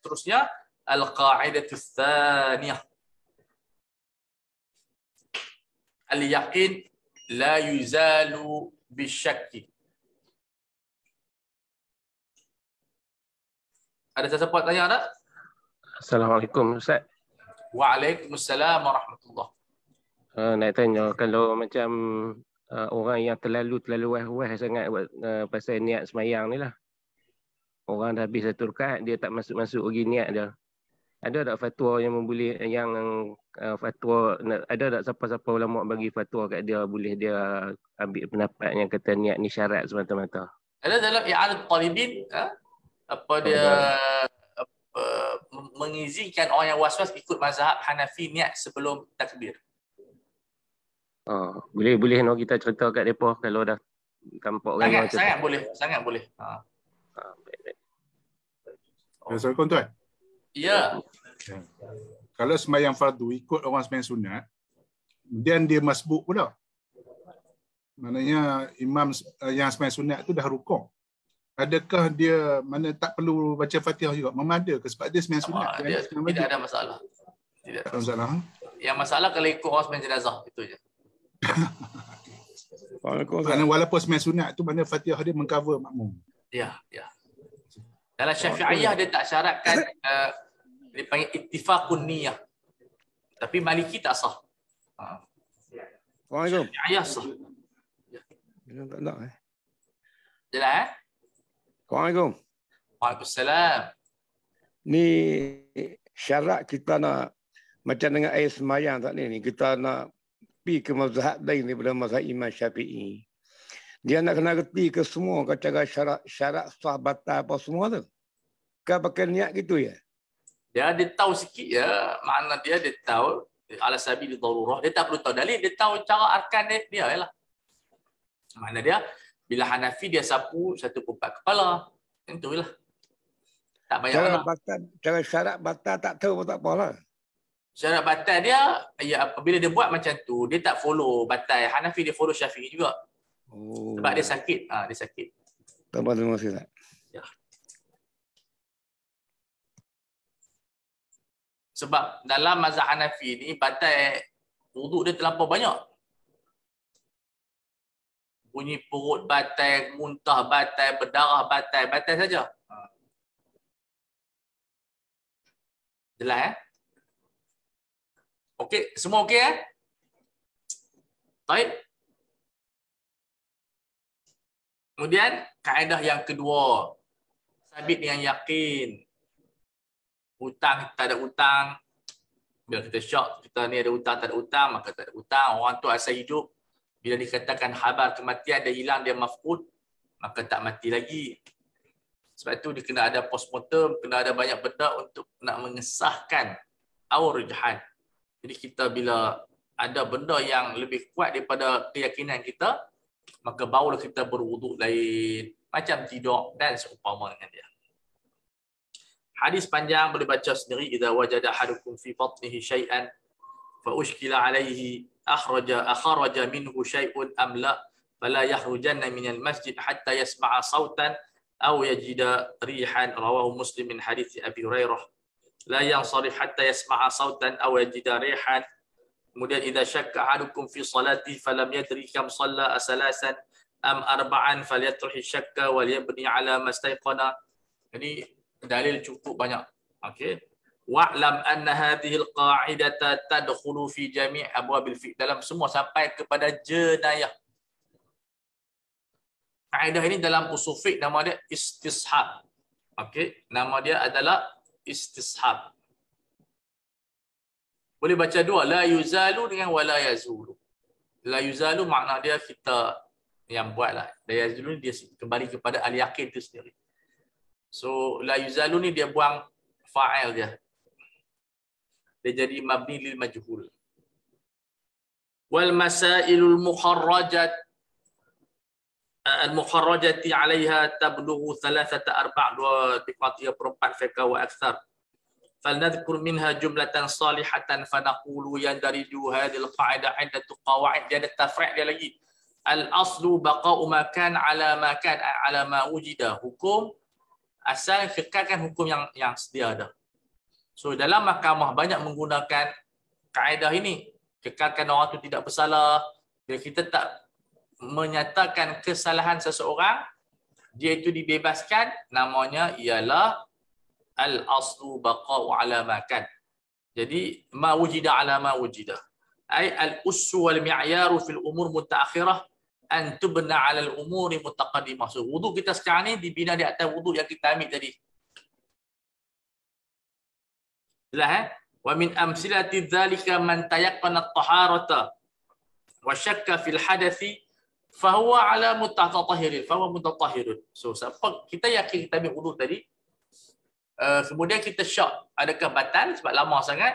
seterusnya. Al-qa'idatu tsaniyah. Al-yaqin la yuzalu bisyakki. Ada siapa tanya tak? Assalamualaikum Ustaz. Waalaikumsalam warahmatullahi. Nak tanya kalau macam orang yang terlalu wah sangat buat pasal niat semayang ni lah. Orang dah habis satu rakaat dia tak masuk-masuk lagi niat dia. Ada tak fatwa yang memboleh yang fatwa ada tak siapa-siapa ulama bagi fatwa kat dia boleh dia ambil pendapat yang kata niat ni syarat semata-mata. Ada dalam i'adat talibin apa dia mengizinkan orang yang was-was ikut mazhab Hanafi niat sebelum takbir. Boleh nak kita cerita kat depa kalau dah tampak raya macam sangat boleh, sangat boleh. Baik. Assalamualaikum tuan. Ya. Kalau sembahyang fardu ikut orang sembahyang sunat, kemudian dia masbuk pula. Maknanya imam yang sembahyang sunat tu dah rukuk. Adakah dia mana tak perlu baca Fatihah juga? Memang ada ke sebab dia sembahyang sunat? Tidak ada masalah. Tidak ada masalah. Yang masalah kalau ikut orang sembahyang jenazah itu je. Kerana walaupun sembahyang sunat tu mana Fatihah dia mengcover makmum. Ya. Dalam Syafi'iyah dia tak syaratkan dia panggil ittifaqun niyah. Tapi Maliki tak sah. Waalaikumsalam. Syafi'iyah sah. Tak nak Jelas Waalaikumsalam. Waalaikumsalam. Ni syarat kita nak macam dengan air semayang tak ni kita nak pergi ke mazhab lain daripada mazhab Imam Syafi'i. Dia nak kena reti ke semua cara syarat sah batal apa semua tu. Kan pakai niat gitu ya. Dia tahu sikit ya, makna dia tahu ala sabil darurah. Dia tak perlu tahu dalil, dia tahu cara arkan dia lah. Makna dia bila Hanafi dia sapu 1/4 kepala. Itulah. Tak banyak cara batal, cara syarat batal tak tahu pun tak apalah. Syarat batal dia ya apabila dia buat macam tu, dia tak follow batal Hanafi, dia follow Syafi'i juga. Sebab dia sakit. Dia sakit. Terima kasih tak. Ya. Sebab dalam mazhab Hanafi ni batal wuduk dia terlampau banyak. Bunyi perut batal, muntah batal, berdarah batal saja. Jelas Okey, semua okey Baik. Kemudian kaedah yang kedua, sabit dengan yakin. Hutang kita ada hutang. Bila kita syak, kita ni ada hutang tak ada hutang, maka tak ada hutang. Orang tu asal hidup. Bila dikatakan khabar kematian dia hilang, dia mafqud, maka tak mati lagi. Sebab itu dia kena ada postmortem, kena ada banyak benda untuk nak mengesahkan ar-rujhan. Jadi kita bila ada benda yang lebih kuat daripada keyakinan kita, maka barulah kita berwuduk lain, macam tidur dan seumpama dengan dia. Hadis panjang boleh baca sendiri. Idza wajada ahadukum fi batnihi syai'an fa ushkila alayhi akhraja minhu syai'un am la fala yakhrujanna minal masjid hatta yasma'a sautan aw yajida rihan. Rawahu Muslim min hadits Abi Hurairah. La yansarif hatta yasma'a sautan aw yajida rihan. Kemudian idza syakka ahadukum fi salati falam yadri kam shalla asalasan am arba'an falyatruhi syakka wal yabni ala mastayqana. Jadi dalil cukup banyak. Okey. Wa'lam anna hadhihi al-qa'idata tadkhulu fi jami' abwabil fiqh, dalam semua sampai kepada jenayah. Kaedah ini dalam usul fiqh nama dia istishab. Okey, nama dia adalah istishab. Boleh baca dua, la yuzalu dengan wala yazulu. La yuzalu makna dia kita yang buatlah. La yazulu dia kembali kepada al-yaqin itu sendiri. So la yuzalu ni dia buang fa'il dia. Dia jadi mabni lil majhul. Wal masailul mukharrajat al-mukharrajati 'alayha tablughu 3/4 3/4 fiqh wa akthar. فلنذكر منها جملة صالحة فنقول يندرج هذه القاعدة عدة قواعد. Dia ada tafri' dia lagi. Al-aslu baqa'u ma kan 'ala ma kan 'ala ma wujida. Hukum asal kekalkan hukum yang sedia ada. So dalam mahkamah banyak menggunakan kaedah ini, kekalkan orang tu tidak bersalah. Bila kita tak menyatakan kesalahan seseorang, dia itu dibebaskan, namanya ialah al-aslu baqa'u ala ma kan. Jadi ma wujida ala ma wujida. Ai al-ussu wal mi'yaru fil umur mutaakhirah an tubna ala al-umuri mutaqaddimah. So wuduk kita sekarang ni dibina di atas wuduk yang kita ambil tadi. Jelas Wa min amsilati dzalika man tayaqqana at-taharata wa syakka fil hadathi fahuwa ala mutatahhirin, fahuwa mutatahhirun. So siapa kita yakin kita ambil wuduk tadi, kemudian kita syak adakah batal sebab lama sangat,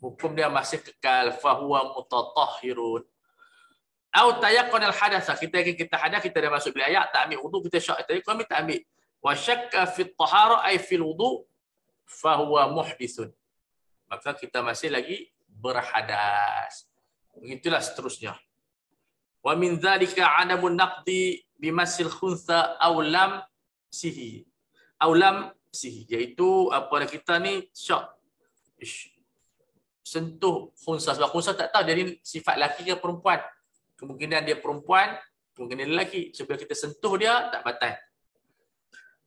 hukum dia masih kekal, fahuwa mutatahhirun. Au tayaqqana al-hadatsa, kita yakin kita hadas, kita dah masuk bilik air, tak ambil wuduk, kita syak tadi, kami tak ambil. Wa syakka fi at-tahara ay fi al-wudu fahuwa muhdithun. Maka kita masih lagi berhadas. Begitulah seterusnya. Wa min dzalika 'adamun naqdi bimasil khuntha aw lam sihi. Aw lam sihi, iaitu apa kita ni syak sentuh khunsa, sebab khunsa tak tahu dia ni sifat lelaki ke perempuan. Kemungkinan dia perempuan, kemungkinan dia lelaki. Sebab kita sentuh dia tak batal.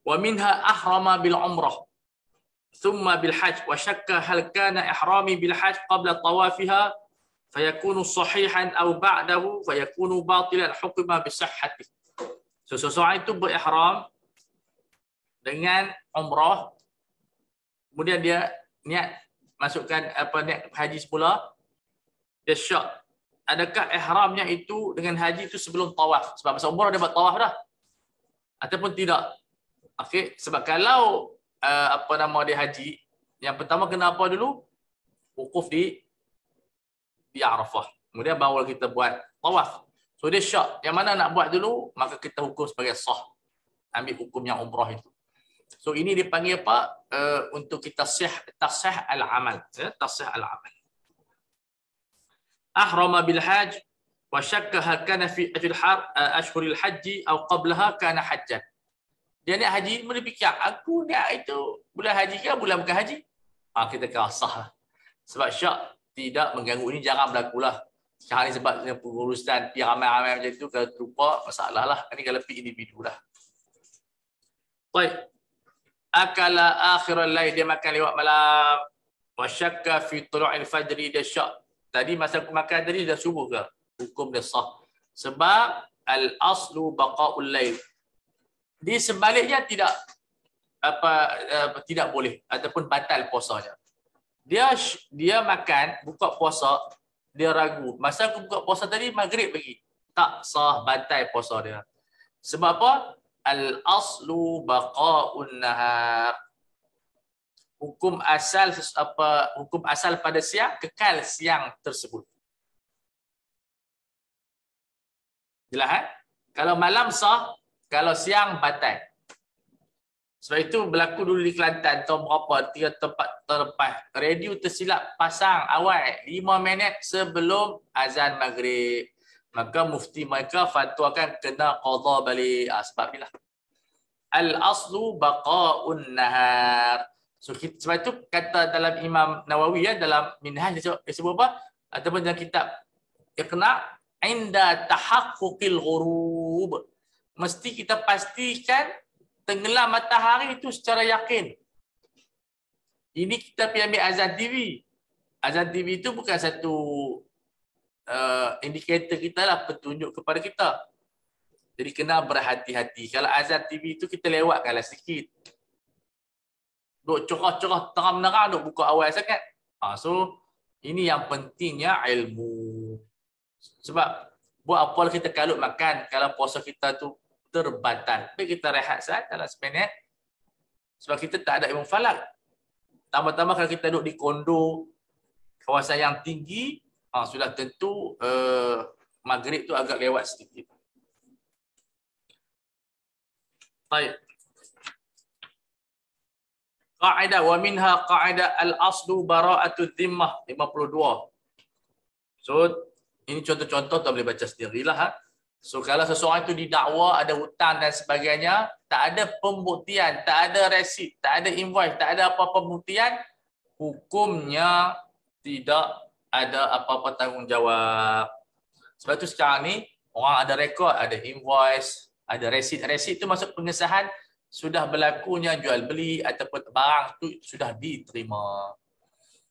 Wa minha ahrama bil umrah thumma bil hajj wa syakka hal kana ihrami bil hajj qabla tawafiha fayakunu sahihan aw ba'dahu fayakunu batilan hukma bi sihhati. So seseorang itu berihram dengan umrah, kemudian dia niat masukkan niat haji semula, dia syak adakah ihramnya itu dengan haji itu sebelum tawaf, sebab masa umrah dia buat tawaf dah ataupun tidak. Okey, sebab kalau dia haji, yang pertama kena apa dulu? Wukuf di Arafah. Kemudian baru kita buat tawaf. So dia syak, yang mana nak buat dulu, maka kita hukum sebagai sah. Ambil hukum yang umrah itu. So ini dipanggil apa? Untuk kita tasih al-amal. Tasih al-amal. Ahrama bil hajj wa syakka hal kana fi ashhuril haji atau qablaha kana hajjan. Dia ni haji, dia fikir, aku niat itu bulan haji ke bulan bukan haji? Kita kata sah lah. Sebab syak tidak mengganggu. Ini jangan berlaku lah. Sekarang ni sebab pengurusan pi ramai-ramai macam itu, kalau terlupa, masalah lah. Ini kalau pi individu lah. Baik. Akala akhiral lail, dia makan lewat malam. Wa syakka fi tulu'il fajri, dia syak. Tadi masa aku makan tadi dah subuh ke? Hukum dia sah. Sebab al-aslu baqa'ul lail. Di sebaliknya tidak tidak boleh ataupun batal puasanya. Dia makan buka puasa, dia ragu. Masa aku buka puasa tadi maghrib lagi. Tak sah, batal puasa dia. Sebab apa? Al-aslu baqa'un nahar. Hukum asal pada siang, kekal siang tersebut. Jelas Kalau malam sah, kalau siang batal. Sebab itu berlaku dulu di Kelantan tahun berapa, 3 tempat terlepas. Radio tersilap pasang awal 5 minit sebelum azan maghrib. Maka mufti mereka fatwakan kena qadha balik. Sebab inilah. Al-aslu baqa'un nahar. So, sebab itu kata dalam Imam Nawawi dalam Minhaj dia sebut apa? Ataupun dalam kitab Iqna' inda tahaqquqil ghurub. Mesti kita pastikan tenggelam matahari itu secara yakin. Ini kita pergi ambil azan TV. Azan TV itu bukan satu indikator kita lah, petunjuk kepada kita. Jadi kena berhati-hati. Kalau azan TV itu kita lewatkanlah sikit. Duk cerah-cerah terang-nerang, duk buka awal sangat. So ini yang pentingnya ilmu. Sebab buat apa kita kalut makan kalau puasa kita tu terbatal. Baik kita rehat saat dalam seminit. Sebab kita tak ada ilmu falak. Tambah-tambah kalau kita duduk di kondo, kawasan yang tinggi, sudah tentu maghrib tu agak lewat sedikit. Baik. Qa'idah wa minha qa'idah al-aslu bara'atu dhimmah 52. So ini contoh-contoh tak boleh baca sendirilah. So kalau seseorang itu didakwa ada hutang dan sebagainya, tak ada pembuktian, tak ada resit, tak ada invoice, tak ada apa-apa pembuktian, hukumnya tidak ada apa-apa tanggungjawab. Sebab tu sekarang ni orang ada rekod, ada invoice, ada resit. Resit tu masuk pengesahan sudah berlakunya jual beli ataupun barang tu sudah diterima.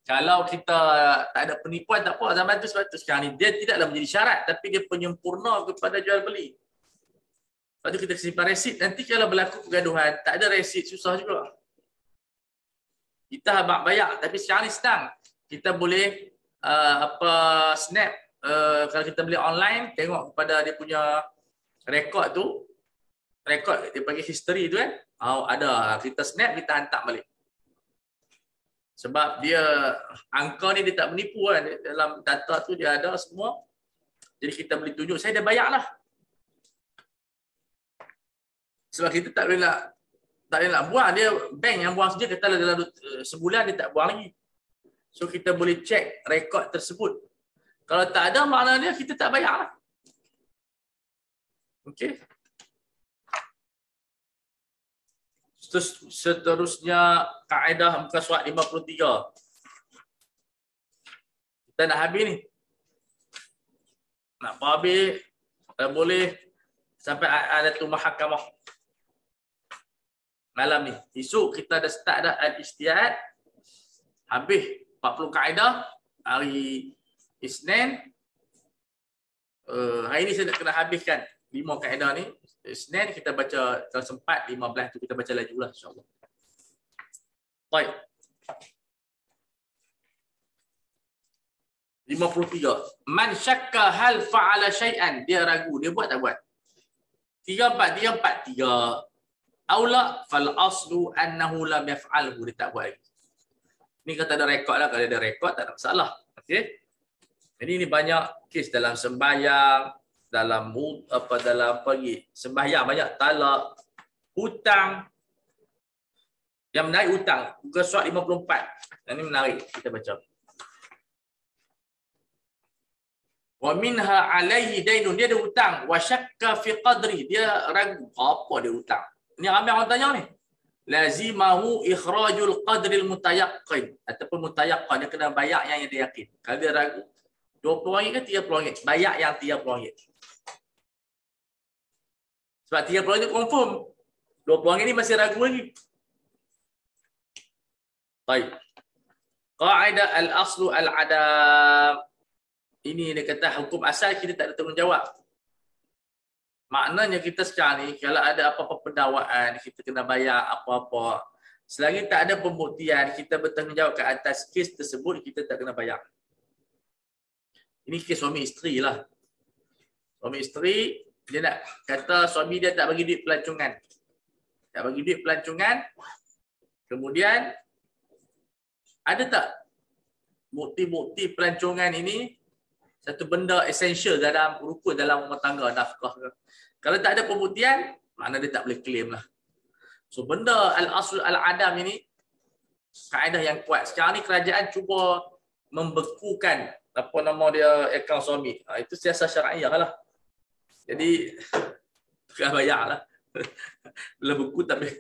Kalau kita tak ada penipuan tak apa zaman tu, sebab tu sekarang ni dia tidaklah menjadi syarat tapi dia penyempurna kepada jual beli. Lepas tu kita simpan resit, nanti kalau berlaku kegaduhan tak ada resit susah juga. Kita habaq bayar tapi sekarang ni senang. Kita boleh snap kalau kita beli online, tengok kepada dia punya rekod tu, rekod dia panggil history tu kan. Ada, kita snap, kita hantar balik. Sebab dia angka ni dia tak menipu kan. Dalam data tu dia ada semua. Jadi kita boleh tunjuk saya dah bayar lah. Sebab kita tak boleh nak buang. Dia bank yang buang saja, kata dalam sebulan dia tak buang lagi. So kita boleh cek rekod tersebut. Kalau tak ada, maknanya kita tak bayar lah. Okey. Seterusnya kaedah muka surat 53. Kita nak habis ni. Nak habis, boleh sampai ada tu mahkamah. Malam ni. Esok kita dah start dah al-ijtihad. Habis 40 kaedah. Hari Isnin. Hari ni saya nak kena habiskan 5 kaedah ni. Isnin kita baca, kalau sempat 15 tu kita baca laju lah insyaAllah. Baik. 53. Man syakka hal fa'ala syai'an. Dia ragu. Dia buat tak buat? 3 Aula fal aslu annahu lam yaf'alhu. Dia tak buat lagi. Ni kata ada rekod lah. Kalau ada rekod tak ada masalah. Okey. Jadi ni banyak kes dalam sembahyang, dalam sembahyang banyak talak, hutang. Yang menarik hutang. Muka surat 54. Ini menarik kita baca. Wa minha alaihi dainun. Dia ada hutang. Wa syakka fi qadri. Dia ragu. Apa dia hutang? Ini ramai orang tanya ni. Lazimahu ikhrajul qadril mutayaqqin. Ataupun mutayaqqin. Dia kena bayar yang dia yakin. Kalau dia ragu, RM20 ke RM30? Bayar yang RM30. Sebab RM30 itu confirm. RM20 ni masih ragu lagi. Baik. Qa'idah al-aslu al-adam. Ini dia kata hukum asal kita tak ada tanggungjawab. Maknanya kita sekarang ni kalau ada apa-apa pendakwaan, kita kena bayar apa-apa. Selagi tak ada pembuktian, kita bertanggungjawab ke atas kes tersebut, kita tak kena bayar. Ini kes suami isteri lah. Suami isteri, dia nak kata suami dia tak bagi duit pelancongan. Tak bagi duit pelancongan. Kemudian, ada tak bukti-bukti pelancongan ini satu benda esensial dalam rukun dalam rumah tangga, nafkah. Kalau tak ada pembuktian, mana dia tak boleh claim lah. So benda al-asl al-adam ini kaedah yang kuat. Sekarang ni kerajaan cuba membekukan apa nama dia akaun suami. Itu siasat syar'iah lah. Jadi kena bayar lah. Bila beku tak boleh.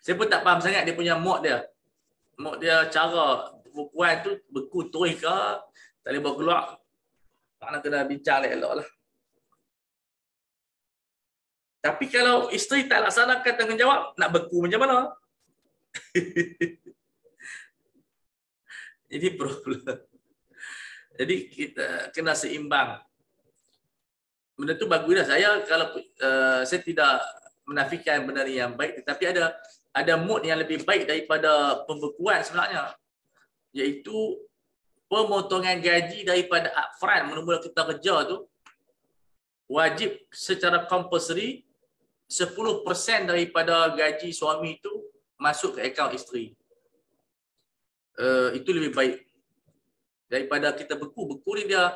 Saya pun tak faham sangat dia punya mod dia. Mod dia cara bukuan tu beku terus ke tak boleh bawa keluar. Maknanya kena bincang elok lah. Tapi kalau isteri tak laksanakan tanggungjawab, nak beku macam mana? Ini problem. Jadi kita kena seimbang. Benda tu baguslah. Saya kalau saya tidak menafikan benda ni yang baik, tetapi ada mood yang lebih baik daripada pembekuan sebenarnya. Iaitu pemotongan gaji daripada upfront mula-mula kita kerja tu wajib secara compulsory 10% daripada gaji suami itu masuk ke akaun isteri. Itu lebih baik daripada kita beku. Beku ni dia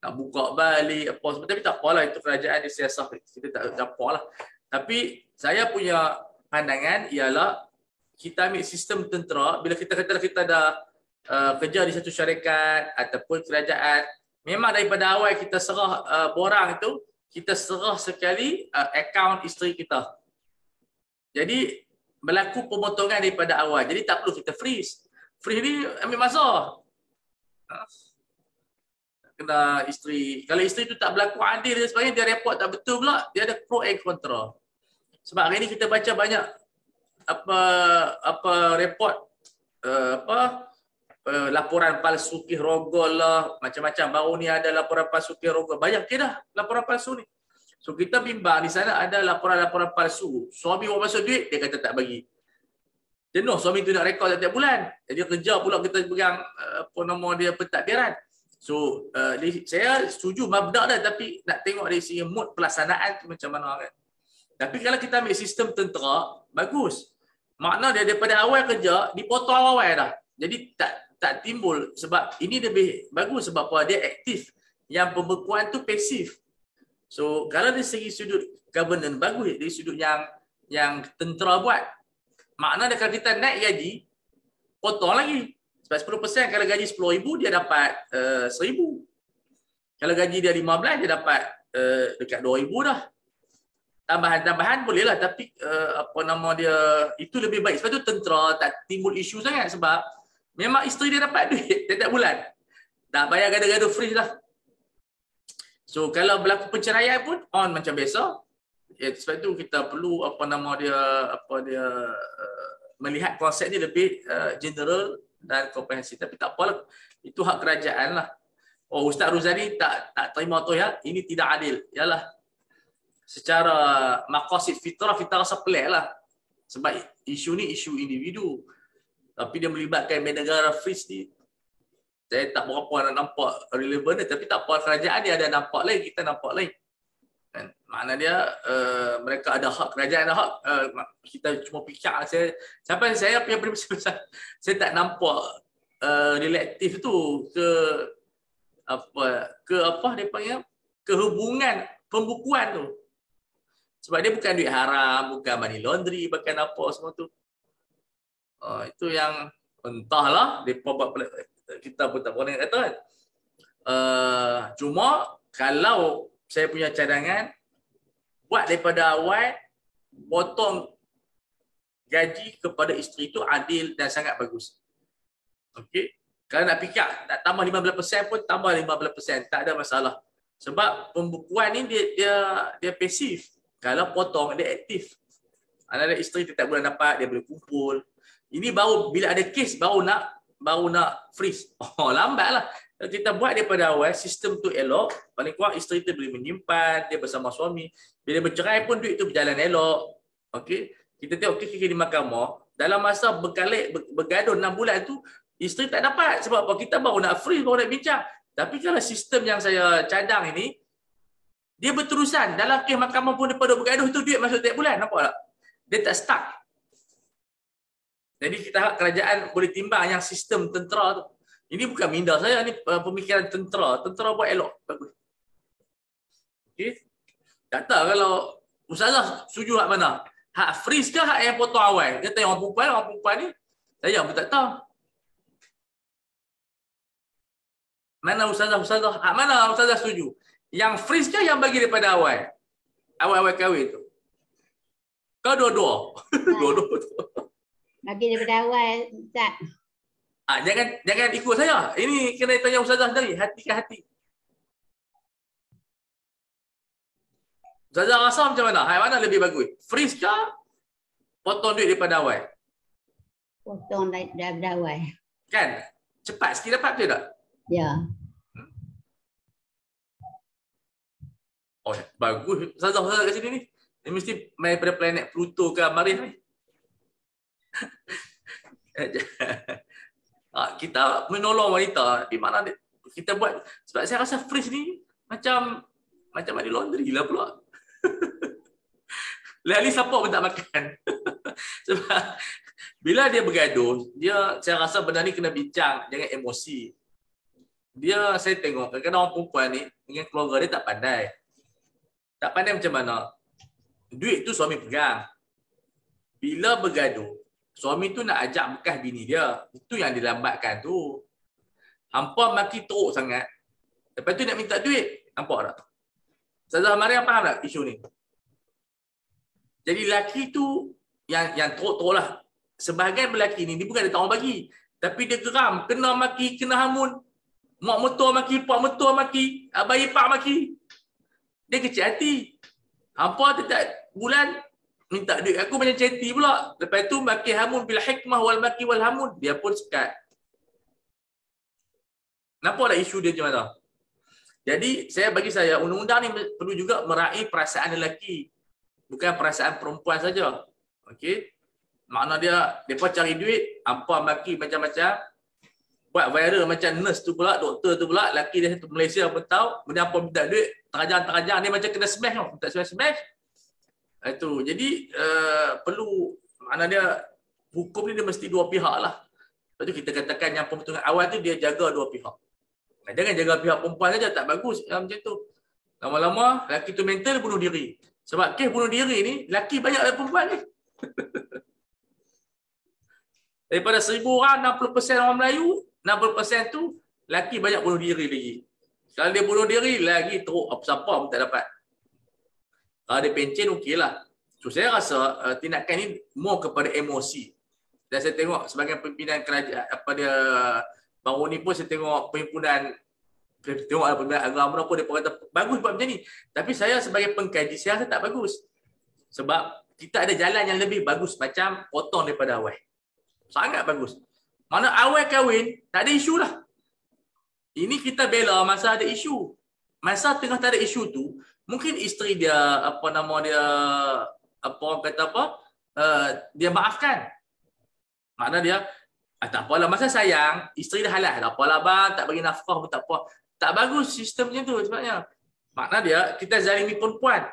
nak buka balik apa semua. Tapi tak apalah, itu kerajaan dia siasat. Kita tak apalah. Tapi saya punya pandangan ialah kita ambil sistem tentera. Bila kita kata kita dah kerja di satu syarikat ataupun kerajaan, memang daripada awal kita serah borang itu, kita serah sekali akaun isteri kita. Jadi berlaku pemotongan daripada awal. Jadi tak perlu kita freeze. Freeze ni ambil masa. Kena isteri. Kalau isteri tu tak berlaku adil dan sebagainya, dia report tak betul pula, dia ada pro and contra. Sebab hari ni kita baca banyak report laporan palsu Kes Rogol lah, macam-macam. Baru ni ada laporan palsu Kes Rogol. Banyak ke dah laporan palsu ni. So kita bimbang di sana ada laporan-laporan palsu. Suami orang masuk duit, dia kata tak bagi. Jenuh suami tu nak rekod setiap bulan. Jadi kerja pula kita pegang dia pentadbiran. So saya setuju mabda dah, tapi nak tengok dari segi mood pelaksanaan tu macam mana kan. Tapi kalau kita ambil sistem tentera, bagus. Makna dia daripada awal kerja dipotong awal dah. Jadi tak timbul, sebab ini lebih bagus sebab apa? Dia aktif. Yang pembekuan tu pasif. So kalau dari segi sudut governance bagus, dari sudut yang tentera buat. Makna dia kalau kita naik gaji, potong lagi. Sebab 10% kalau gaji 10,000 dia dapat 1,000. Kalau gaji dia 15 dia dapat dekat 2,000 dah. Tambahan bolehlah, tapi itu lebih baik. Sebab tu tentera tak timbul isu sangat sebab memang isteri dia dapat duit setiap bulan. Tak payah gaduh-gaduh freeze lah. So kalau berlaku penceraian pun on macam biasa. Sebab tu kita perlu melihat konsep ni lebih general dan komprehensif. Tapi tak apalah, itu hak kerajaan lah. Oh, Ustaz Ruzani tak terima tu ya, ini tidak adil. Yalah, secara maqasid fitrah rasa pelik lah. Sebab isu ni isu individu. Tapi dia melibatkan negara freeze ni. Saya tak berapa nak nampak relevan dia, tapi tak apa, kerajaan dia ada nampak lain, kita nampak lain. Dan makna dia mereka ada hak, kerajaan ada hak, kita cuma fikir. Sampai saya punya prinsip, saya tak nampak relatif tu dia panggil kehubungan pembukuan tu. Sebab dia bukan duit haram, bukan money laundry, bukan apa semua tu. Itu yang entahlah, kita pun tak pernah kata kan. Cuma kalau saya punya cadangan, buat daripada awal, potong gaji kepada isteri itu adil dan sangat bagus. Okey. Kalau nak fikir, nak tambah 15% pun tambah 15%, tak ada masalah. Sebab pembukuan ni dia pasif. Kalau potong dia aktif. Ada isteri setiap bulan dapat, dia boleh kumpul. Ini baru bila ada kes baru nak freeze. Lambatlah. Kalau kita buat daripada awal, sistem tu elok, paling kurang isteri tu boleh menyimpan, dia bersama suami. Bila bercerai pun duit tu berjalan elok. Okey. Kita tengok kes di mahkamah, dalam masa bergaduh 6 bulan tu, isteri tak dapat. Sebab apa? Kita baru nak freeze, baru nak bincang. Tapi kalau sistem yang saya cadang ini, dia berterusan. Dalam kes mahkamah pun daripada bergaduh tu duit masuk tiap bulan. Nampak tak? Dia tak stuck. Jadi kita harap kerajaan boleh timbang yang sistem tentera tu. Ini bukan minda saya, ni pemikiran tentera. Tentera buat elok. Bagus. Okey. Tak tahu kalau Ustazah setuju hak mana? Hak freeze ke hak yang potong awal? Dia tanya orang perempuan ni, saya pun tak tahu. Mana Ustazah? Hak mana Ustazah setuju? Yang freeze ke yang bagi daripada awal? Awal-awal kahwin tu. Kau dua-dua. Dua-dua tu. Bagi daripada awal, Ustaz. Jangan ikut saya. Ini kena tanya Ustazah sendiri. Hati ke hati. Ustazah rasa macam mana? Hal mana lebih bagus? Freeze ke? Potong duit daripada awal? Potong daripada awal. Kan? Cepat sikit dapat betul tak? Ya. Oh, bagus. Ustazah kat sini ni. Dia mesti main pada planet Pluto ke Marikh ni. Kita menolong wanita. Di mana kita buat, sebab saya rasa freeze ni macam money laundry lah pula. Lali siapa pun tak makan. Sebab bila dia bergaduh, saya rasa benda ni kena bincang, jangan emosi. Saya tengok kadang-kadang orang perempuan ni dengan keluarga dia tak pandai. Tak pandai macam mana? Duit tu suami pegang. Bila bergaduh, suami tu nak ajak bekas bini dia. Itu yang dilambatkan tu. Hampa maki teruk sangat. Lepas tu nak minta duit. Nampak tak? Ustazah Mariam faham tak isu ni? Jadi lelaki tu yang teruk-teruk lah. Sebahagian lelaki ni, dia bukan dia tak mau bagi. Tapi dia geram, kena maki, kena hamun. Mak mertua maki, pak mertua maki, bayi pak maki. Dia kecil hati. Hampa tak bulan minta duit aku macam ceti pula. Lepas tu maki hamun bil hikmah wal maki wal hamun. Dia pun sekat. Nampak tak isu dia macam mana? Jadi bagi saya undang-undang ni perlu juga meraih perasaan lelaki. Bukan perasaan perempuan saja. Okey. Makna depa cari duit, hampa maki macam-macam. Buat viral macam nurse tu pula, doktor tu pula, lelaki dia satu Malaysia pun tahu, benda apa minta duit, terajang-terajang dia macam kena smash tau, minta smash. Itu. Jadi perlu, makna dia hukum ni dia mesti dua pihak lah. Lepas tu kita katakan yang pembentukan awal tu dia jaga dua pihak. Jangan jaga pihak perempuan saja, tak bagus macam tu. Lama-lama lelaki tu mental bunuh diri. Sebab kes bunuh diri ni lelaki banyak daripada perempuan ni. Daripada 1000 orang, 60% orang Melayu, 60% tu lelaki banyak bunuh diri lagi. Kalau dia bunuh diri lagi teruk, apa-apa pun tak dapat. Kalau dia pencen okeylah. So saya rasa tindakan ni more kepada emosi. Dan saya tengok sebagai pimpinan kerajaan baru ni pun saya tengok perhimpunan agama pun dia kata bagus buat macam ni. Tapi saya sebagai pengkaji saya rasa tak bagus. Sebab kita ada jalan yang lebih bagus macam potong daripada awal. Sangat bagus. Mana awal kahwin tak ada isu lah. Ini kita bela masa ada isu. Masa tengah tak ada isu tu, mungkin isteri dia dia maafkan. Makna dia tak apalah, masa sayang, isteri dah halal. Tak apalah bang, tak bagi nafkah pun tak apa. Tak bagus sistem macam tu sebenarnya. Makna dia, kita zalimi perempuan.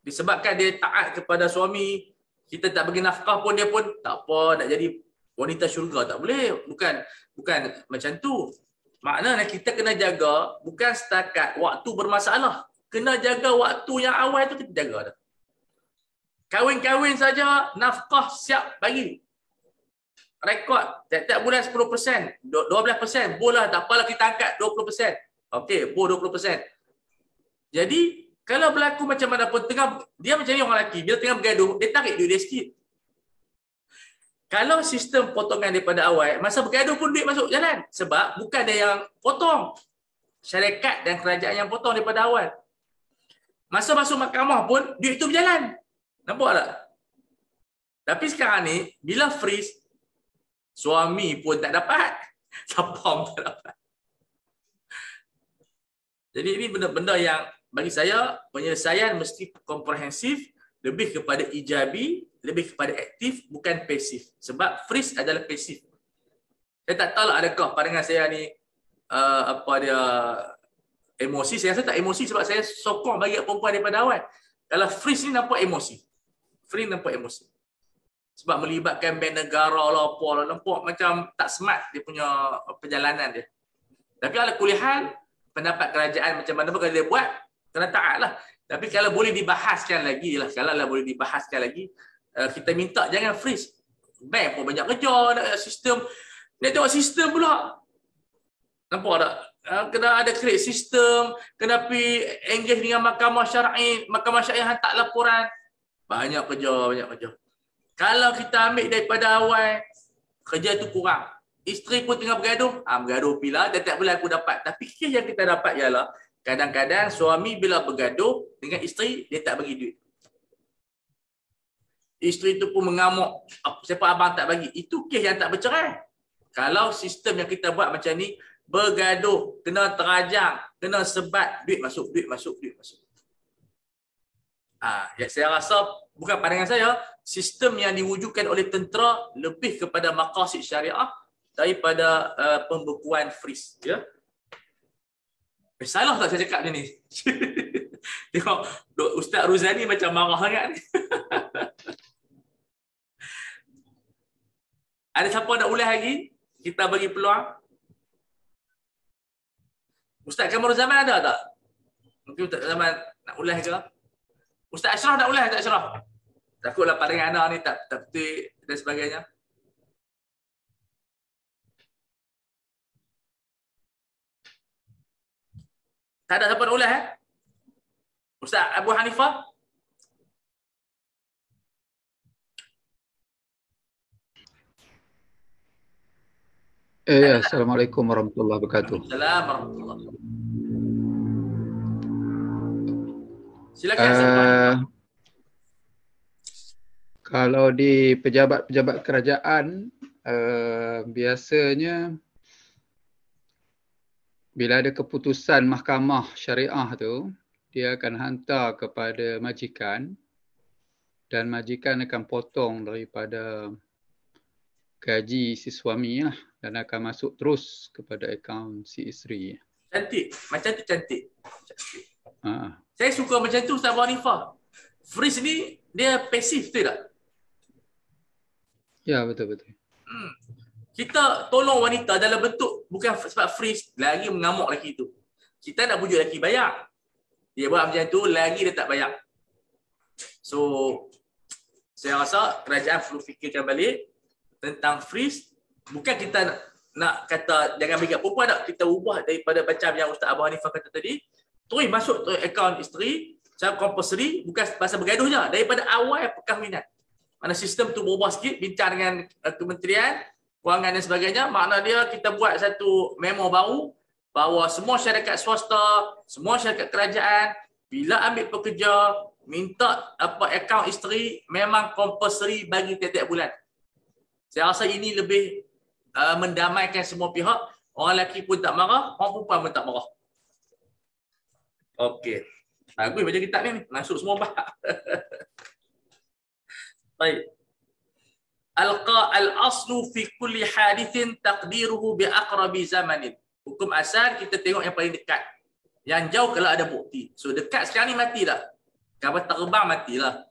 Disebabkan dia taat kepada suami, kita tak bagi nafkah pun dia pun tak apa, nak jadi wanita syurga. Tak boleh. Bukan macam tu. Maknanya kita kena jaga, bukan setakat waktu bermasalah. Kena jaga waktu yang awal tu kita jaga dah. Kahwin-kahwin saja, nafkah siap bagi. Rekod tiap-tiap bulan 10%, 12%, boleh tak apalah kita angkat 20%. Okey, 20%. Jadi kalau berlaku macam mana pun dia macam ni orang lelaki, bila tengah bergaduh, dia tarik duit dia sikit. Kalau sistem potongan daripada awal, masa bergaduh pun duit masuk jalan. Sebab bukan dia yang potong. Syarikat dan kerajaan yang potong daripada awal. Masa masuk mahkamah pun duit itu berjalan. Nampak tak? Tapi sekarang ni bila freeze, suami pun tak dapat, siapa pun tak dapat. Jadi ini benda-benda yang bagi saya penyelesaian mesti komprehensif, lebih kepada ijabi, lebih kepada aktif, bukan pasif. Sebab freeze adalah pasif. Saya tak tahu lah adakah pandangan saya ni emosi. Saya rasa tak emosi sebab saya sokong bagi perempuan daripada awal. Kalau freeze ni nampak emosi. Freeze nampak emosi. Sebab melibatkan bank negara lah, apa lah, nampak macam tak smart dia punya perjalanan dia. Tapi ala kulihan, pendapat kerajaan macam mana pun kalau dia buat, kena taat lah. Tapi kalau boleh dibahaskan lagi lah, boleh dibahaskan lagi, kita minta jangan freeze. Bank pun banyak kerja, sistem. Dia tengok sistem pula. Nampak tak? Kena ada create sistem, kena pergi engage dengan mahkamah syar'i hantar laporan. Banyak kerja. Kalau kita ambil daripada awal, kerja tu kurang. Isteri pun tengah bergaduh, bergaduh pila, tiap bulan aku dapat. Tapi kes yang kita dapat ialah, kadang-kadang suami bila bergaduh dengan isteri, dia tak bagi duit. Isteri tu pun mengamuk, siapa abang tak bagi. Itu kes yang tak bercerai. Kalau sistem yang kita buat macam ni, bergaduh, kena terajang, kena sebat, duit masuk. Ya, saya rasa, bukan pandangan saya, sistem yang diwujudkan oleh tentera lebih kepada maqasid syariah daripada pembekuan freeze. Ya? Salah tak saya cakap macam ni? Tengok, Ustaz Ruzani macam marah sangat ni. Ada siapa nak ulas lagi? Kita bagi peluang. Ustaz Kamarul Zaman ada tak? Mungkin Ustaz Zaman nak ulas ke? Ustaz Ashraf nak ulas tak Ashraf? Takutlah pandangan anda ni tak betul dan sebagainya. Tak ada siapa nak ulas Ustaz Abu Hanifah? Ya, Assalamualaikum warahmatullahi wabarakatuh. Assalamualaikum warahmatullahi wabarakatuh. Silakan Ustaz Abu Hanifah. Kalau di pejabat-pejabat kerajaan, biasanya bila ada keputusan mahkamah syariah tu, dia akan hantar kepada majikan dan majikan akan potong daripada gaji si suami lah, dan akan masuk terus kepada akaun si isteri. Cantik. Macam tu cantik. Ha. Saya suka macam tu Ustaz Abu Hanifah. Freeze ni dia pasif betul tak? Ya, betul-betul. Kita tolong wanita dalam bentuk bukan sebab freeze, lagi mengamuk lelaki tu. Kita nak pujuk lelaki bayar. Dia buat macam tu, lagi dia tak bayar. So, saya rasa kerajaan perlu fikirkan balik tentang freeze. Bukan kita nak kata jangan bagi kat perempuan tak. Kita ubah daripada macam yang Ustaz Abu Hanifah kata tadi, terus masuk akaun isteri secara compulsory, bukan pasal bergaduh je. Daripada awal perkahwinan. Mana sistem tu berubah sikit, bincang dengan kementerian, kewangan dan sebagainya. Makna dia kita buat satu memo baru bahawa semua syarikat swasta, semua syarikat kerajaan, bila ambil pekerja, minta akaun isteri memang compulsory bagi tiap-tiap bulan. Saya rasa ini lebih mendamaikan semua pihak. Orang lelaki pun tak marah, orang perempuan pun tak marah. Okey. Bagus baca kitab ni. Masuk semua bahag. Baik. Al-aslu fi kulli hadithin taqdiruhu bi aqrabi zamanin. Hukum asal kita tengok yang paling dekat. Yang jauh kalau ada bukti. So dekat sekarang ni mati tak? Kalau terbang matilah.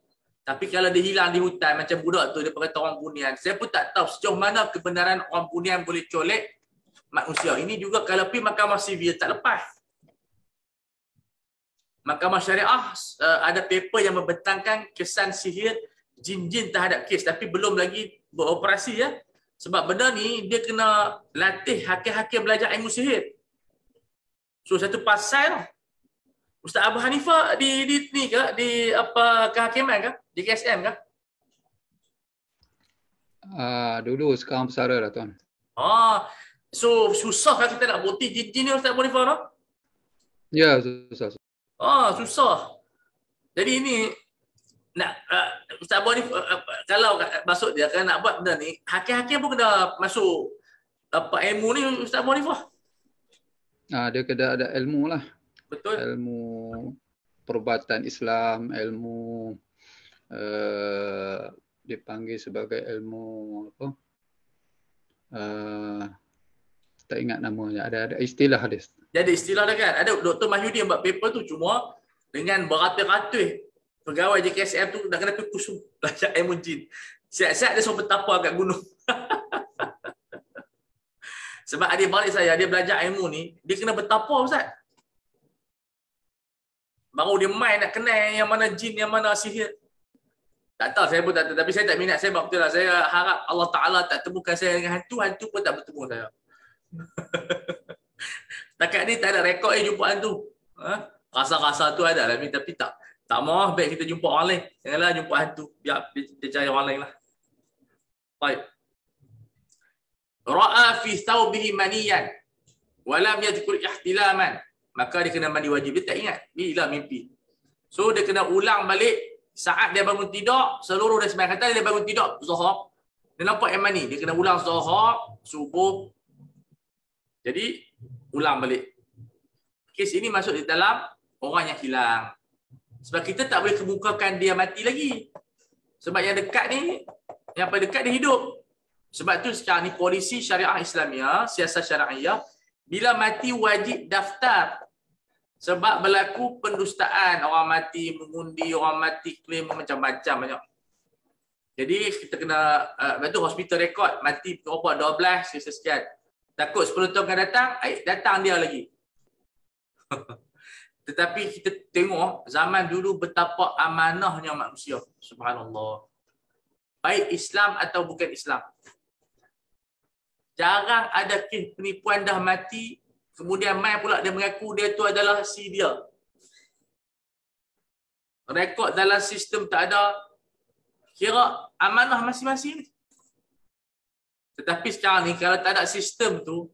Tapi kalau dia hilang di hutan macam budak tu dia kata orang Bunian. Saya pun tak tahu sejauh mana kebenaran orang Bunian boleh colek manusia. Ini juga kalau pergi mahkamah sivil tak lepas. Mahkamah syariah ada paper yang membentangkan kesan sihir jin-jin terhadap kes, tapi belum lagi beroperasi ya. Sebab benda ni dia kena latih hakim-hakim belajar ilmu sihir. So satu pasal Ustaz Abu Hanifah di ni ke di apa kehakiman ke? Di KSM ke? Dulu sekarang bersara dah tuan. So susah kan kita nak bukti jin-jin ni Ustaz Abu Hanifah tu? Ya, susah. Susah. Jadi ini nak Ustaz Abu Hanifah kalau masuk dia kan nak buat benda ni, hakim-hakim pun kena masuk ilmu ni Ustaz Abu Hanifah. Dia kena ada ilmu lah. Betul. Ilmu perubatan Islam, ilmu dipanggil sebagai ilmu apa? Tak ingat namanya. Ada istilah dia. Jadi istilah dah kan. Ada Dr. Mahyudin buat paper tu cuma dengan beratus-ratus pegawai JKSM tu dah kena kusu belajar ilmu jin. Siap-siap dia suruh bertapa kat gunung. Sebab adik balik saya, dia belajar ilmu ni, dia kena bertapa Ustaz. Baru dia main nak kenal yang mana jin, yang mana sihir. Tak tahu, saya pun tak tahu. Tapi saya tak minat. Saya betul lah. Saya harap Allah Ta'ala tak temukan saya dengan hantu. Hantu pun tak bertemu saya. Takat ni tak ada rekod jumpa hantu. Rasa-rasa tu ada lah. Tapi tak mahu baik kita jumpa orang lain. Janganlah jumpa hantu. Biar dia cari orang lain lah. Baik. Ra'a fi thawbihi maniyan. Walam yadhkur ihtilaman. Maka dia kena mandi wajib. Dia tak ingat. Bila mimpi. So dia kena ulang balik. Saat dia bangun tidur, seluruh dia sembahyang. Kata dia bangun tidur, zuhur. Dia nampak yang mani. Dia kena ulang zuhur, subuh. Jadi, ulang balik. Kes ini masuk di dalam orang yang hilang. Sebab kita tak boleh kemukakan dia mati lagi. Sebab yang dekat ni, yang paling dekat dia hidup. Sebab tu sekarang ni polisi syariah Islamiyah, siasat syariah, bila mati wajib daftar. Sebab berlaku pendustaan, orang mati mengundi, orang mati klaim macam-macam banyak. Jadi kita kena, betul hospital rekod, mati berapa 12, sekian. Takut 10 tahun akan datang, datang dia lagi. Tetapi kita tengok zaman dulu betapa amanahnya manusia. Subhanallah. Baik Islam atau bukan Islam. Jarang ada kes penipuan dah mati, kemudian mai pula dia mengaku dia tu adalah si dia. rekod dalam sistem tak ada, kira amanah masing-masing. Tetapi sekarang ni kalau tak ada sistem tu,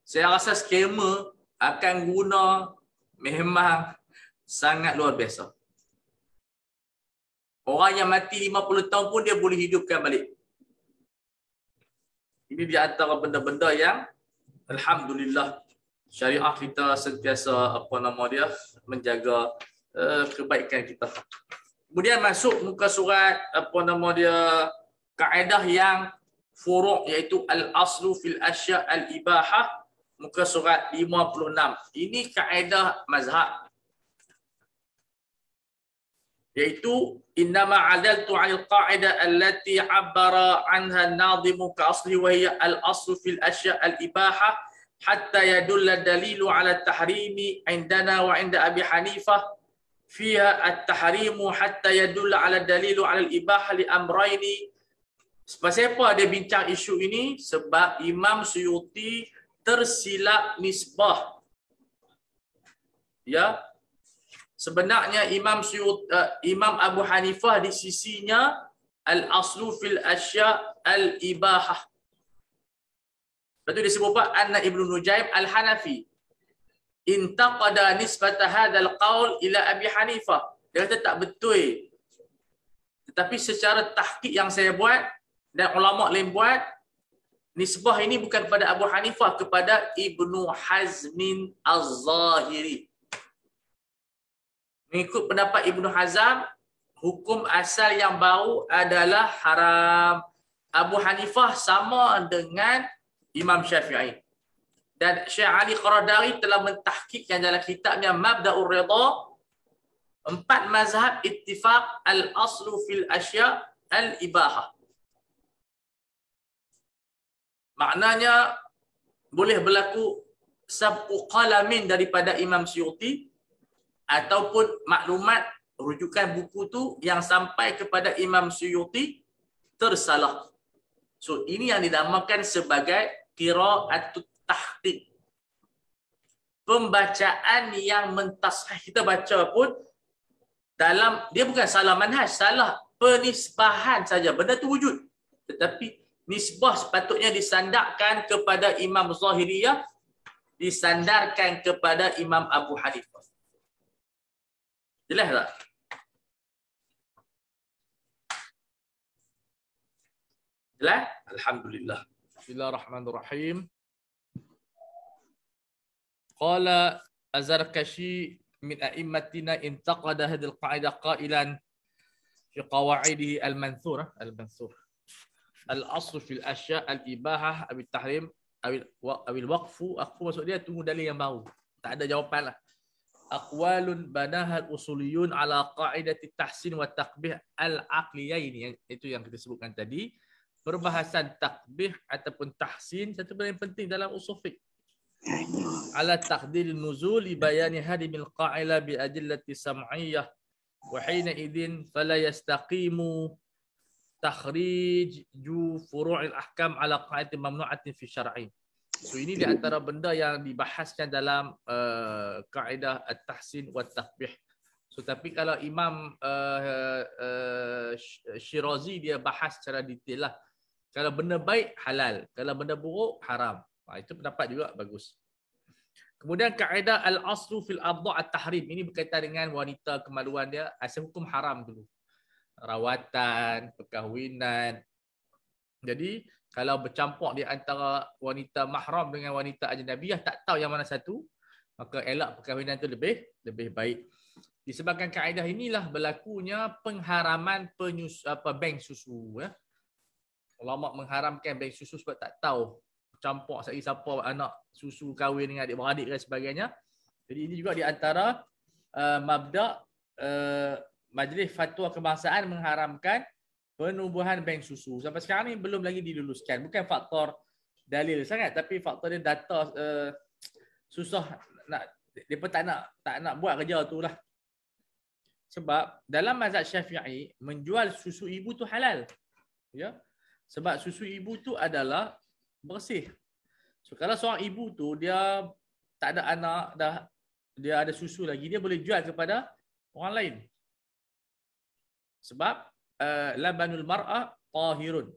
saya rasa skamer akan guna memang sangat luar biasa. Orang yang mati 50 tahun pun dia boleh hidupkan balik. Ini di antara benda-benda yang alhamdulillah syariah kita sentiasa menjaga kebaikan kita. Kemudian masuk muka surat kaedah yang furu' iaitu al-aslu fil asya' al-ibahah, muka surat 56. Ini kaedah mazhab, iaitu innama adaltu 'anil qa'idah allati 'abbara 'anha an-nadhimu ka asli wa hiya al-aslu fil asya' al-ibahah hatta yadulla dalilu 'ala at-tahrimi 'indana wa 'inda Abi Hanifah fiha at-tahrimu hatta yadulla 'ala dalilu 'ala al-ibahah li amrayni. Sebab apa dia bincang isu ini? Sebab Imam Suyuti tersilap nisbah. Ya, sebenarnya Imam Abu Hanifah di sisinya al-aslu fil asya' al-ibahah. Lepas tu disebut anna Ibnu Nujaim al-Hanafi intaqada nisbata hadzal qaul ila Abi Hanifah. Dia kata tak betul. Tetapi secara tahqiq yang saya buat dan ulama lain buat, nisbah ini bukan kepada Abu Hanifah, kepada Ibnu Hazmin Az-Zahiri. Mengikut pendapat Ibnu Hazm, hukum asal yang baru adalah haram. Abu Hanifah sama dengan Imam Syafi'i. Dan Syekh Ali Qaradari telah mentahqiqkan dalam kitabnya Mabda'ur Ridha, 4 mazhab ittifaq al-aslu fil asya' al-ibahah. Maknanya boleh berlaku sabqu qalamin daripada Imam Suyuti ataupun maklumat rujukan buku tu yang sampai kepada Imam Suyuti tersalah. So ini yang dinamakan sebagai qira'atut tahqiq. Pembacaan yang mentasahih. Kita baca pun dalam, dia bukan salah manhaj, salah penisbahan saja. Benda tu wujud. Tetapi nisbah sepatutnya disandarkan kepada Imam Zahiriyah, disandarkan kepada Imam Abu Hanifah. Jelas tak? Jelas? Alhamdulillah. Bismillahirrahmanirrahim. Qala Az-Zarkashi min a'immatina intaqada hadhihi al-qa'idah qailan fi qawaidihi al-manthur. Al-aslu fil asya' al-ibahah aw at-tahrim aw al-waqfu. Aku maksud dia tunggu dalil yang baru. Tak ada jawapan lah. Aqwalun banaha al-usuliyun ala qa'idati tahsin wa taqbih al-aqliyain. Itu yang kita sebutkan tadi. Perbahasan takbih ataupun tahsin satu benda yang penting dalam usul fiqh. Ala taqdil nuzul li bayani hadimil qa'ila bi adillati sam'iyyah wa hina idin fala yastaqimu takhrij ju furu'il ahkam ala qa'idati mamnu'atin fi syar'i. So ini di antara benda yang dibahaskan dalam kaedah at-tahsin wa taqbih. So tapi kalau Imam Syirazi dia bahas secara detail lah. Kalau benda baik halal, kalau benda buruk haram. Itu pendapat juga bagus. Kemudian kaedah al-aslu fil adha' at-tahrim. Ini berkaitan dengan wanita, kemaluan dia, asal hukum haram dulu. Rawatan, perkahwinan. Jadi kalau bercampur di antara wanita mahram dengan wanita ajnabiyah, tak tahu yang mana satu, maka elak perkahwinan itu lebih baik. Disebabkan kaedah inilah berlakunya pengharaman bank susu. Ya. Ulama mengharamkan bank susu sebab tak tahu campur siapa anak susu kahwin dengan adik-beradik dan sebagainya. Jadi ini juga di antara mabda' Majlis Fatwa Kebangsaan mengharamkan penubuhan bank susu. Sampai sekarang ni belum lagi diluluskan. Bukan faktor dalil sangat, tapi faktor dia data susah nak, depa tak nak buat kerja tu lah. Sebab dalam mazhab Syafi'i menjual susu ibu tu halal. Ya. Sebab susu ibu tu adalah bersih. So kalau seorang ibu tu dia tak ada anak dah, dia ada susu lagi, dia boleh jual kepada orang lain. Sebab labanul mar'ah tahirun.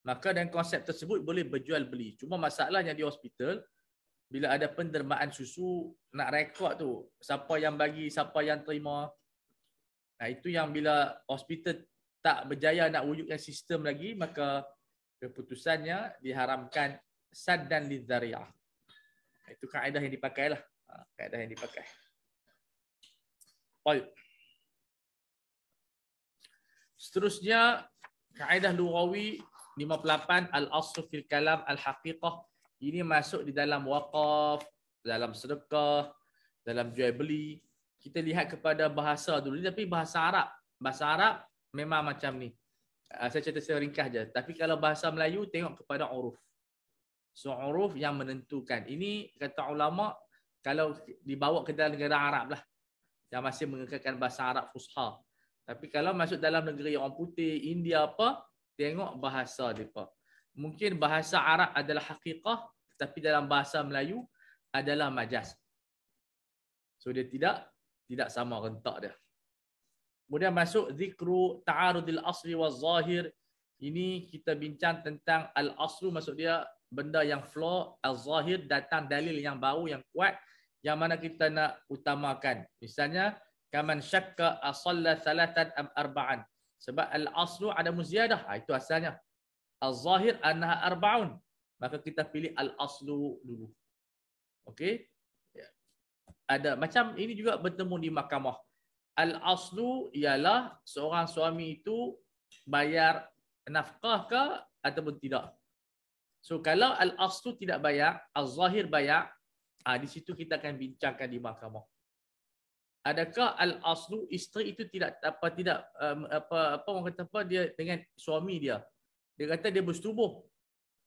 Maka dan konsep tersebut boleh berjual beli. Cuma masalahnya di hospital, bila ada pendermaan susu, nak rekod tu, siapa yang bagi, siapa yang terima. Nah, itu yang bila hospital tak berjaya nak wujudkan sistem lagi, maka keputusannya diharamkan saddan lidzari'ah. Itu kaedah yang dipakai lah. Kaedah yang dipakai. Baik. Seterusnya, kaedah lughawi 58, al-aslu fil kalam al-haqiqah. Ini masuk di dalam waqaf, dalam sedekah, dalam jual beli. Kita lihat kepada bahasa dulu. Tapi bahasa Arab. Bahasa Arab memang macam ni. Saya cerita secara ringkas je. Tapi kalau bahasa Melayu, tengok kepada uruf. So, uruf yang menentukan. Ini kata ulama, kalau dibawa ke dalam negara Arab lah. Yang masih mengekalkan bahasa Arab Fusha. Tapi kalau masuk dalam negeri orang putih, India apa, tengok bahasa mereka. Mungkin bahasa Arab adalah haqiqah, tapi dalam bahasa Melayu adalah majaz. So dia tidak sama rentak dia. Kemudian masuk zikru ta'arudil asli wa zahir. Ini kita bincang tentang al-aslu, maksud dia benda yang flow, al-zahir datang dalil yang baru, yang kuat, yang mana kita nak utamakan. Misalnya, kaman syakka asalla thalathan am arba'an. Sebab al-aslu ada muziyadah. Itu asalnya. Al-zahir annaha arba'un. Maka kita pilih al-aslu dulu. Okey? Ya. Ada macam ini juga bertemu di mahkamah. Al-aslu ialah seorang suami itu bayar nafkah ke ataupun tidak. So kalau al-aslu tidak bayar, al-zahir bayar, di situ kita akan bincangkan di mahkamah. Adakah al-aslu isteri itu tidak orang kata apa dia dengan suami dia. Dia kata dia bersetubuh.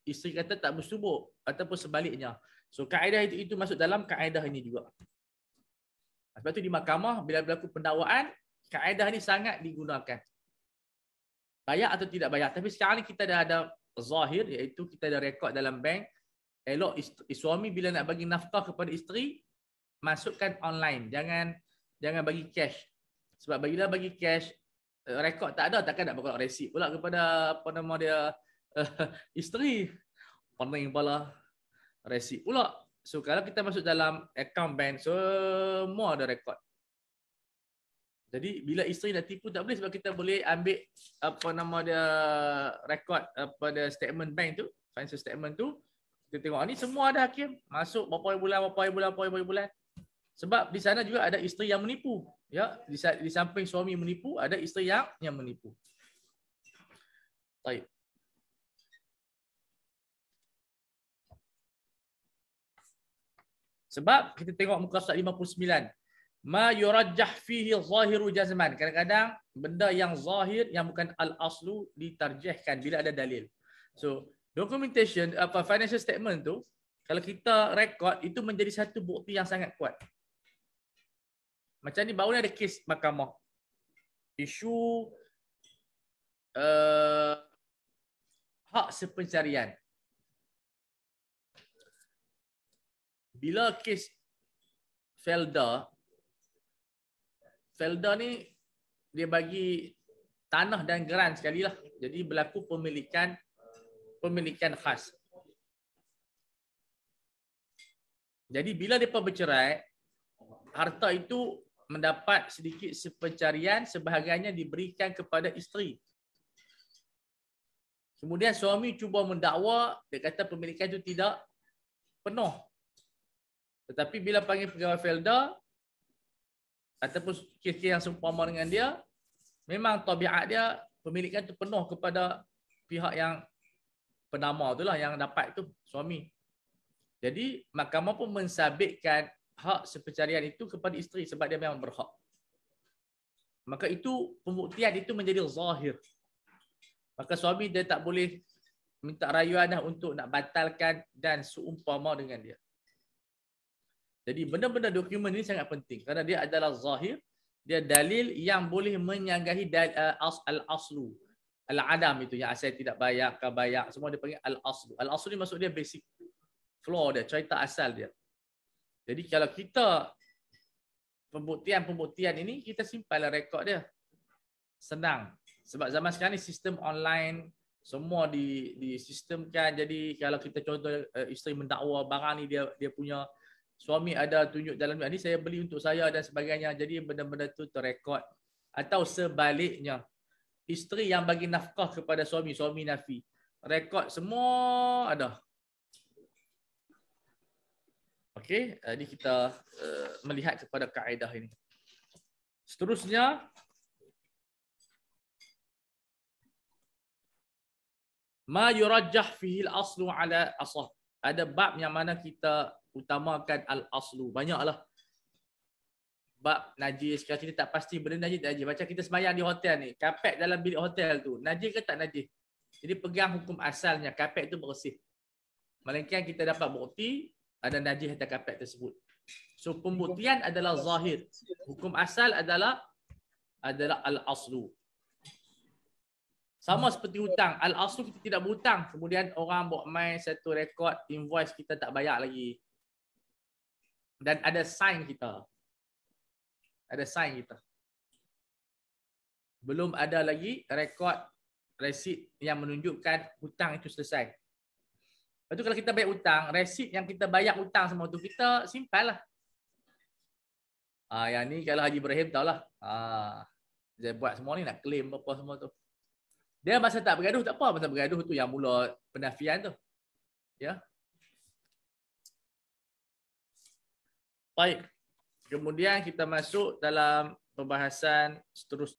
Isteri kata tak bersetubuh ataupun sebaliknya. So kaedah itu masuk dalam kaedah ini juga. Sebab itu di mahkamah bila berlaku pendakwaan, kaedah ini sangat digunakan. Bayar atau tidak bayar. Tapi sekarang ni kita dah ada zahir, iaitu kita ada rekod dalam bank. Elok suami bila nak bagi nafkah kepada isteri, masukkan online. Jangan bagi cash. Sebab bila bagi cash, rekod tak ada, takkan nak berkata resip pula kepada apa nama dia isteri. Pening pula resip pula. So kalau kita masuk dalam account bank, semua ada rekod. Jadi bila isteri nak tipu tak boleh, sebab kita boleh ambil apa nama dia rekod pada statement bank tu, financial statement tu. Kita tengok ni semua ada hakim. Masuk berapa bulan. Sebab di sana juga ada isteri yang menipu. Ya, di samping suami menipu, ada isteri yang menipu. Baik. Sebab kita tengok muka surat 59. Ma yurajjah fihi zahiru jazman. Kadang-kadang benda yang zahir yang bukan al-aslu ditarjihkan bila ada dalil. So, documentation financial statement tu kalau kita rekod itu menjadi satu bukti yang sangat kuat. Macam ni baru ni ada kes mahkamah. Isu hak sepencarian. Bila kes Felda ni dia bagi tanah dan geran sekali lah. Jadi berlaku pemilikan khas. Jadi bila mereka bercerai, harta itu mendapat sedikit sepencarian, sebahagiannya diberikan kepada isteri. Kemudian suami cuba mendakwa, dia kata pemilikan itu tidak penuh. Tetapi bila panggil pegawai Felda ataupun kes-kes yang seumpama dengan dia, memang tabiat dia pemilikan itu penuh kepada pihak yang penama itulah yang dapat itu suami. Jadi mahkamah pun mensabitkan hak sepencarian itu kepada isteri sebab dia memang berhak. Maka itu pembuktian itu menjadi zahir. Maka suami dia tak boleh minta rayuan untuk nak batalkan dan seumpama dengan dia. Jadi benda-benda dokumen ini sangat penting kerana dia adalah zahir, dia dalil yang boleh menyanggahi al-aslu. Al-adam itu yang asal tidak bayar, bayar, semua dia panggil al-aslu. Al-aslu ni maksud dia basic floor dia, cerita asal dia. Jadi kalau kita pembuktian ini kita simpanlah rekod dia. Senang. Sebab zaman sekarang ni sistem online, semua disistemkan. Jadi kalau kita contoh isteri mendakwa barang ni dia punya suami ada tunjuk dalam ni saya beli untuk saya dan sebagainya. Jadi benda-benda tu terrekod. Atau sebaliknya, isteri yang bagi nafkah kepada suami, suami nafi. Rekod semua ada. Okey, jadi kita melihat kepada kaedah ini. Seterusnya, ma yurajjah fihi al-aslu ala asah. Ada bab yang mana kita utamakan al-aslu. Banyaklah. Bab najis, kalau kita tak pasti benda najis tak najis. Macam kita sembahyang di hotel ni, kapet dalam bilik hotel tu, najis ke tak najis? Jadi pegang hukum asalnya, kapet tu bersih. Melainkan kita dapat bukti ada najis atas kapet tersebut. So pembuktian adalah zahir. Hukum asal adalah al-aslu. Sama seperti hutang. Al-aslu kita tidak berhutang. Kemudian orang buat main satu rekod invoice kita tak bayar lagi. Dan ada sign kita. Ada sign kita. Belum ada lagi rekod resit yang menunjukkan hutang itu selesai. Lepas tu kalau kita bayar hutang, resit yang kita bayar hutang semua tu kita simpan lah. Yang ni kalau Haji Ibrahim tahulah. Dia buat semua ni nak claim apa semua tu. Dia masa tak bergaduh tak apa, masa bergaduh tu yang mula penafian tu. Ya. Baik. Kemudian kita masuk dalam pembahasan seterusnya.